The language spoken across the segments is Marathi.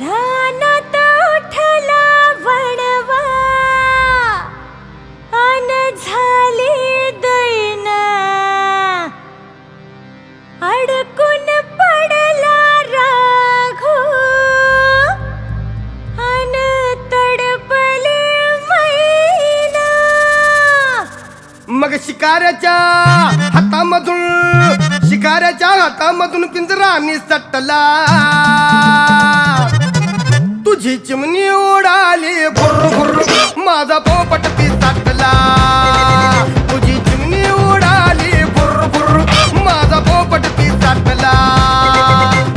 रानात उठला वणवा अन झाली दैना अडकून पडला राघो अन तडपले मैना. मग शिकाऱ्याच्या हातामधून पिंजरा निसटला. तुझी चिमणी उडाली भुर्र भुर्र माझा पोपट पिसाटला. तुझी चिमणी उडाली भुर्र भुर्र माझा पोपट पिसाटला.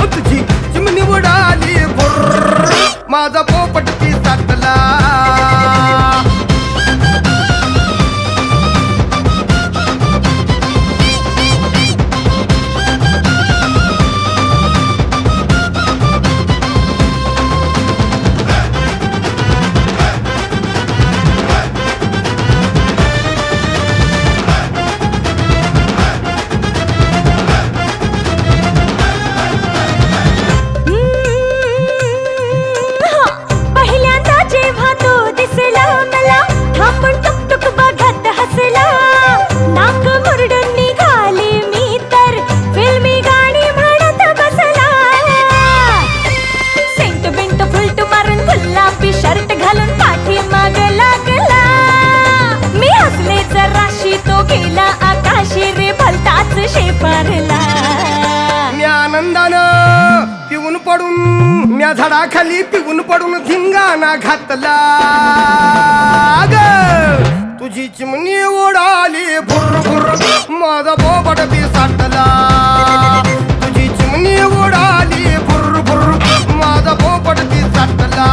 तुझी चिमणी उडाली भुर्र माझा पोपट पिसाटला. शर्ट घालून पाठी माग लागला. मी हसले जराशी तो गेला आकाशी रे भलताच शेफारला. मी आनंदानं पिऊन पडून म्या झाडाखाली पिऊन पडून धिंगाणा घातला. तुझी चिमणी उडाली भुर्र भुर्र माझा पोपट पिसाटला. तुझी चिमणी उडाली भुर्र भुर्र माझा पोपट पिसाटला.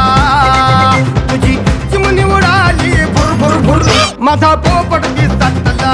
तुझी चिमणी उडाली भुर्र भुर्र भुर्र माझा पोपट पिसाटला.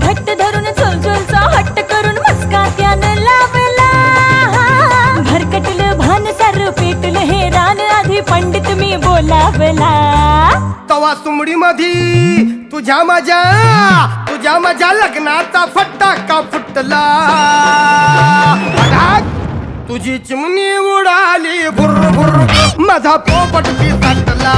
घट्ट धरून झोलझोलचा हट्ट करून मस्का त्यानं लावला. भरकटलं भान सार पेटलं हे रान आधी पंडित मी बोलावला. तवा सुमडी मधी तुझ्या माझ्या लग्नाचा फटाका फुटला. तुझी चिमणी उडाली भुर्र भुर्र माझा पोपट पिसाटला.